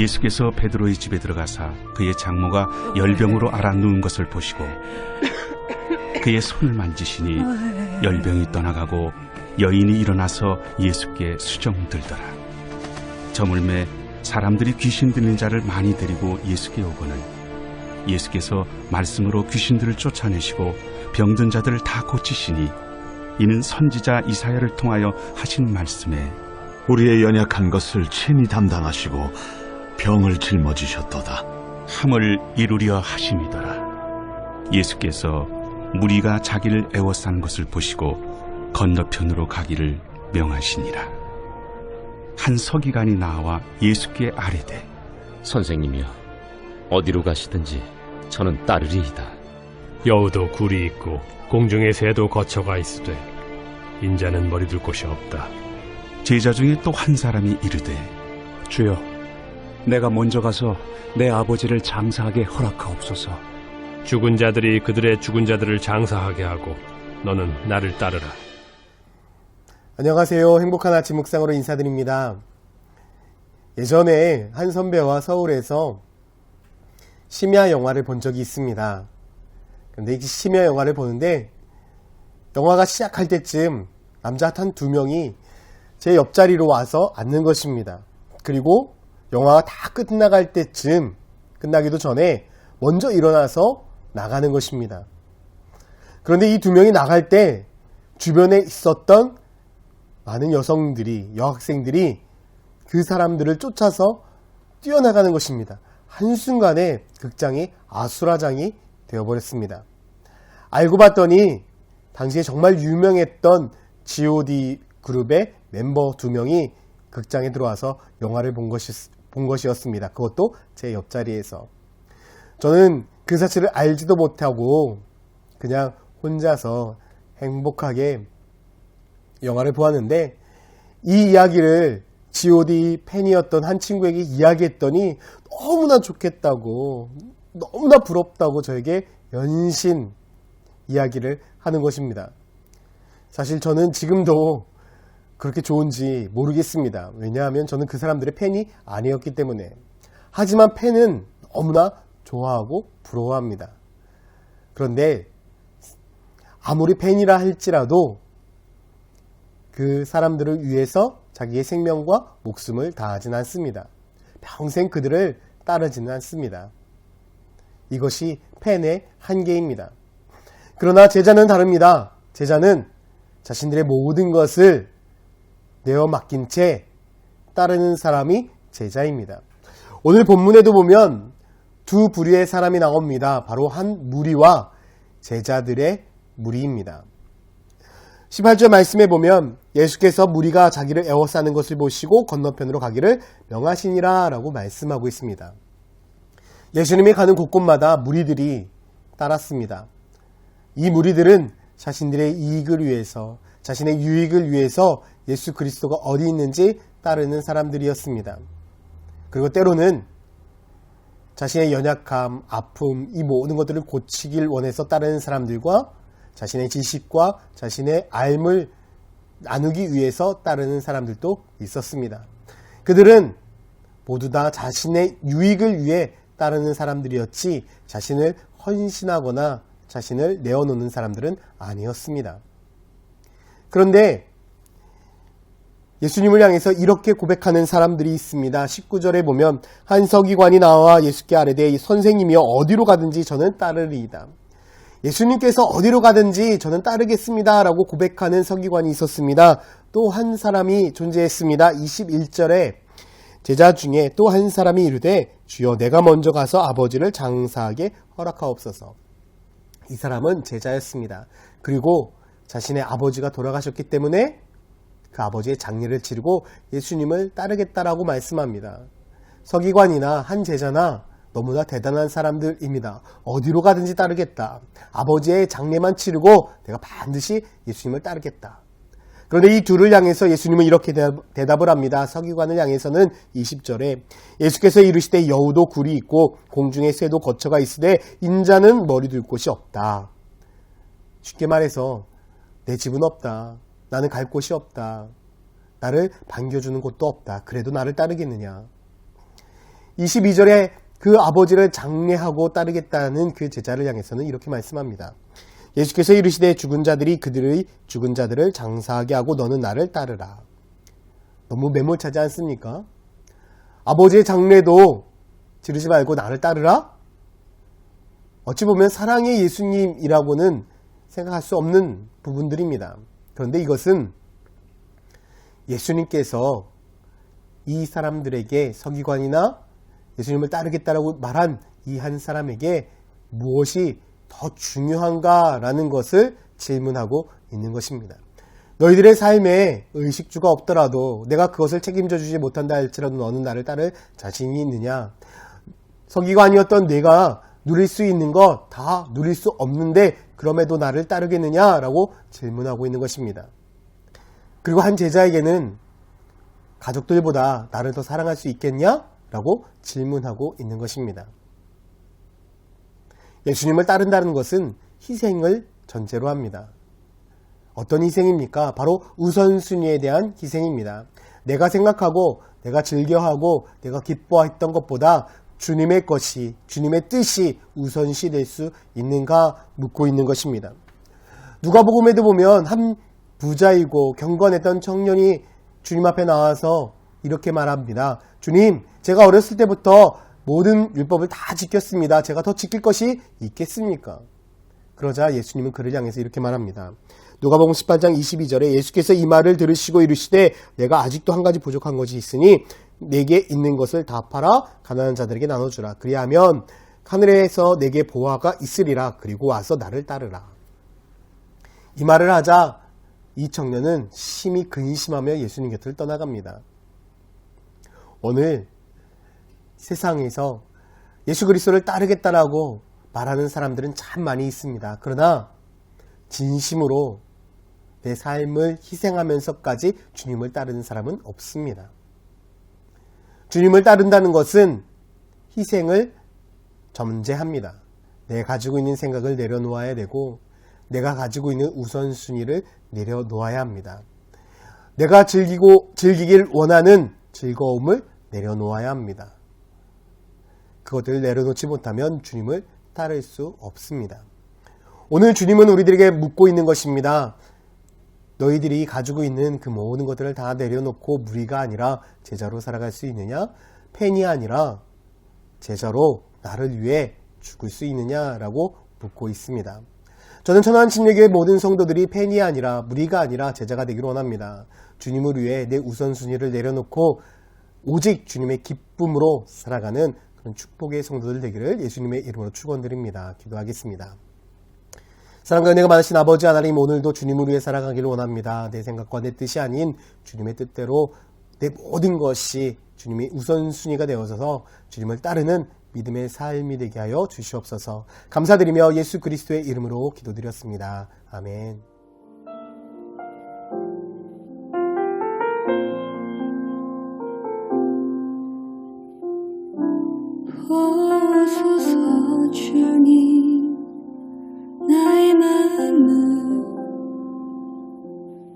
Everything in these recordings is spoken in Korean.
예수께서 베드로의 집에 들어가사 그의 장모가 열병으로 앓아 누운 것을 보시고 그의 손을 만지시니 열병이 떠나가고 여인이 일어나서 예수께 수정들더라. 저물매 사람들이 귀신 들린 자를 많이 데리고 예수께 오거늘 예수께서 말씀으로 귀신들을 쫓아내시고 병든 자들을 다 고치시니 이는 선지자 이사야를 통하여 하신 말씀에 우리의 연약한 것을 친히 담당하시고 병을 짊어지셨도다 함을 이루려 하심이더라. 예수께서 무리가 자기를 애워싸는 것을 보시고 건너편으로 가기를 명하시니라. 한 서기관이 나와 예수께 아뢰되 선생님이여, 어디로 가시든지 저는 따르리이다. 여우도 굴이 있고 공중의 새도 거처가 있으되 인자는 머리둘 곳이 없다. 제자 중에 또 한 사람이 이르되 주여, 내가 먼저 가서 내 아버지를 장사하게 허락하옵소서. 죽은 자들이 그들의 죽은 자들을 장사하게 하고 너는 나를 따르라. 안녕하세요. 행복한 아침 묵상으로 인사드립니다. 예전에 한 선배와 서울에서 심야 영화를 본 적이 있습니다. 그런데 이 심야 영화를 보는데 영화가 시작할 때쯤 남자 한 2명이 제 옆자리로 와서 앉는 것입니다. 그리고 영화가 다 끝나갈 때쯤, 끝나기도 전에 먼저 일어나서 나가는 것입니다. 그런데 이 2명이 나갈 때 주변에 있었던 많은 여성들이, 여학생들이 그 사람들을 쫓아서 뛰어나가는 것입니다. 한순간에 극장이 아수라장이 되어버렸습니다. 알고 봤더니 당시에 정말 유명했던 G.O.D 그룹의 멤버 2명이 극장에 들어와서 영화를 본 것이었습니다. 그것도 제 옆자리에서. 저는 그 사실을 알지도 못하고 그냥 혼자서 행복하게 영화를 보았는데, 이 이야기를 G.O.D 팬이었던 한 친구에게 이야기했더니 너무나 좋겠다고, 너무나 부럽다고 저에게 연신 이야기를 하는 것입니다. 사실 저는 지금도 그렇게 좋은지 모르겠습니다. 왜냐하면 저는 그 사람들의 팬이 아니었기 때문에. 하지만 팬은 너무나 좋아하고 부러워합니다. 그런데 아무리 팬이라 할지라도 그 사람들을 위해서 자기의 생명과 목숨을 다하지는 않습니다. 평생 그들을 따르지는 않습니다. 이것이 팬의 한계입니다. 그러나 제자는 다릅니다. 제자는 자신들의 모든 것을 내어 맡긴 채 따르는 사람이 제자입니다. 오늘 본문에도 보면 두 부류의 사람이 나옵니다. 바로 한 무리와 제자들의 무리입니다. 18절 말씀에 보면 예수께서 무리가 자기를 애워싸는 것을 보시고 건너편으로 가기를 명하시니라 라고 말씀하고 있습니다. 예수님이 가는 곳곳마다 무리들이 따랐습니다. 이 무리들은 자신들의 이익을 위해서, 자신의 유익을 위해서 예수 그리스도가 어디 있는지 따르는 사람들이었습니다. 그리고 때로는 자신의 연약함, 아픔, 이 모든 것들을 고치길 원해서 따르는 사람들과 자신의 지식과 자신의 알을 나누기 위해서 따르는 사람들도 있었습니다. 그들은 모두 다 자신의 유익을 위해 따르는 사람들이었지 자신을 헌신하거나 자신을 내어놓는 사람들은 아니었습니다. 그런데 예수님을 향해서 이렇게 고백하는 사람들이 있습니다. 19절에 보면 한 서기관이 나와 예수께 아뢰되 선생님이여 어디로 가든지 저는 따르리이다. 예수님께서 어디로 가든지 저는 따르겠습니다 라고 고백하는 서기관이 있었습니다. 또 한 사람이 존재했습니다. 21절에 제자 중에 또 한 사람이 이르되 주여 내가 먼저 가서 아버지를 장사하게 허락하옵소서. 이 사람은 제자였습니다. 그리고 자신의 아버지가 돌아가셨기 때문에 그 아버지의 장례를 치르고 예수님을 따르겠다라고 말씀합니다. 서기관이나 한 제자나 너무나 대단한 사람들입니다. 어디로 가든지 따르겠다. 아버지의 장례만 치르고 내가 반드시 예수님을 따르겠다. 그런데 이 둘을 향해서 예수님은 이렇게 대답을 합니다. 서기관을 향해서는 20절에 예수께서 이르시되 여우도 굴이 있고 공중의 새도 거처가 있으되 인자는 머리 둘 곳이 없다. 쉽게 말해서 내 집은 없다. 나는 갈 곳이 없다. 나를 반겨주는 곳도 없다. 그래도 나를 따르겠느냐. 22절에 그 아버지를 장례하고 따르겠다는 그 제자를 향해서는 이렇게 말씀합니다. 예수께서 이르시되 죽은 자들이 그들의 죽은 자들을 장사하게 하고 너는 나를 따르라. 너무 매몰차지 않습니까? 아버지의 장례도 지르지 말고 나를 따르라? 어찌 보면 사랑의 예수님이라고는 생각할 수 없는 부분들입니다. 그런데 이것은 예수님께서 이 사람들에게 서기관이나 예수님을 따르겠다라고 말한 이 한 사람에게 무엇이 더 중요한가라는 것을 질문하고 있는 것입니다. 너희들의 삶에 의식주가 없더라도 내가 그것을 책임져 주지 못한다 할지라도 너는 나를 따를 자신이 있느냐? 서기관이었던 내가 누릴 수 있는 것 다 누릴 수 없는데 그럼에도 나를 따르겠느냐라고 질문하고 있는 것입니다. 그리고 한 제자에게는 가족들보다 나를 더 사랑할 수 있겠냐라고 질문하고 있는 것입니다. 예수님을 따른다는 것은 희생을 전제로 합니다. 어떤 희생입니까? 바로 우선순위에 대한 희생입니다. 내가 생각하고 내가 즐겨하고 내가 기뻐했던 것보다 주님의 것이, 주님의 뜻이 우선시 될 수 있는가 묻고 있는 것입니다. 누가복음에도 보면 한 부자이고 경건했던 청년이 주님 앞에 나와서 이렇게 말합니다. 주님, 제가 어렸을 때부터 모든 율법을 다 지켰습니다. 제가 더 지킬 것이 있겠습니까? 그러자 예수님은 그를 향해서 이렇게 말합니다. 누가복음 18장 22절에 예수께서 이 말을 들으시고 이르시되 내가 아직도 한 가지 부족한 것이 있으니 내게 있는 것을 다 팔아 가난한 자들에게 나눠주라. 그리하면 하늘에서 내게 보화가 있으리라. 그리고 와서 나를 따르라. 이 말을 하자 이 청년은 심히 근심하며 예수님 곁을 떠나갑니다. 오늘 세상에서 예수 그리스도를 따르겠다라고 말하는 사람들은 참 많이 있습니다. 그러나 진심으로 내 삶을 희생하면서까지 주님을 따르는 사람은 없습니다. 주님을 따른다는 것은 희생을 전제합니다. 내가 가지고 있는 생각을 내려놓아야 되고 내가 가지고 있는 우선순위를 내려놓아야 합니다. 내가 즐기길 원하는 즐거움을 내려놓아야 합니다. 그것들을 내려놓지 못하면 주님을 따를 수 없습니다. 오늘 주님은 우리들에게 묻고 있는 것입니다. 너희들이 가지고 있는 그 모든 것들을 다 내려놓고 무리가 아니라 제자로 살아갈 수 있느냐? 팬이 아니라 제자로 나를 위해 죽을 수 있느냐라고 묻고 있습니다. 저는 천안침례교회 모든 성도들이 팬이 아니라 무리가 아니라 제자가 되기를 원합니다. 주님을 위해 내 우선순위를 내려놓고 오직 주님의 기쁨으로 살아가는 그런 축복의 성도들 되기를 예수님의 이름으로 축원드립니다. 기도하겠습니다. 사랑과 은혜가 많으신 아버지 하나님, 오늘도 주님을 위해 살아가기를 원합니다. 내 생각과 내 뜻이 아닌 주님의 뜻대로 내 모든 것이 주님의 우선순위가 되어서 주님을 따르는 믿음의 삶이 되게 하여 주시옵소서. 감사드리며 예수 그리스도의 이름으로 기도드렸습니다. 아멘. 보소서 주님, 나의 마음은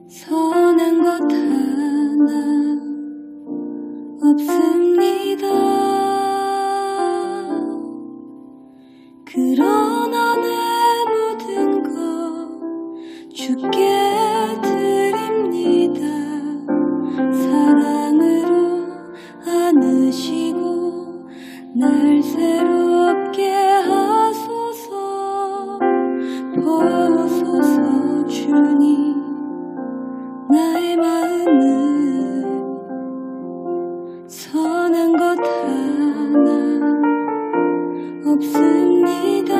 선한 것 하나 없습니다. 그러나 내 모든 것 주께 드립니다. 사랑으로 안으시고 날 새롭게 하소서. 보소서 주님, 나의 마음은 선한 것 하나 없습니다.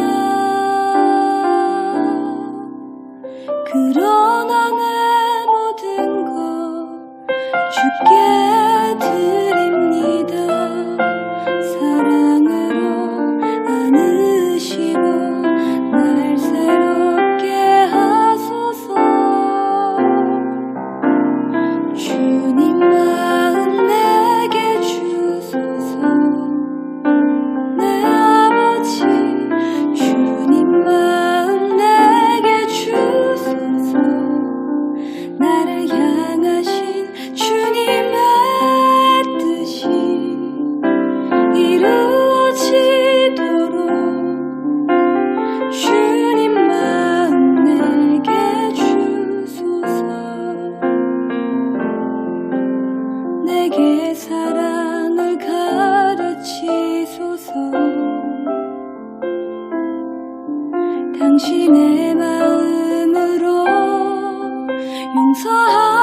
그러나 내 모든 것 주께 드립니다. 사랑으로 안으시고 날 새롭게 하소서. 주님 마음 내게 주소서. 내 아버지 주님 마음 내게 주소서. 당신의 마음으로 용서하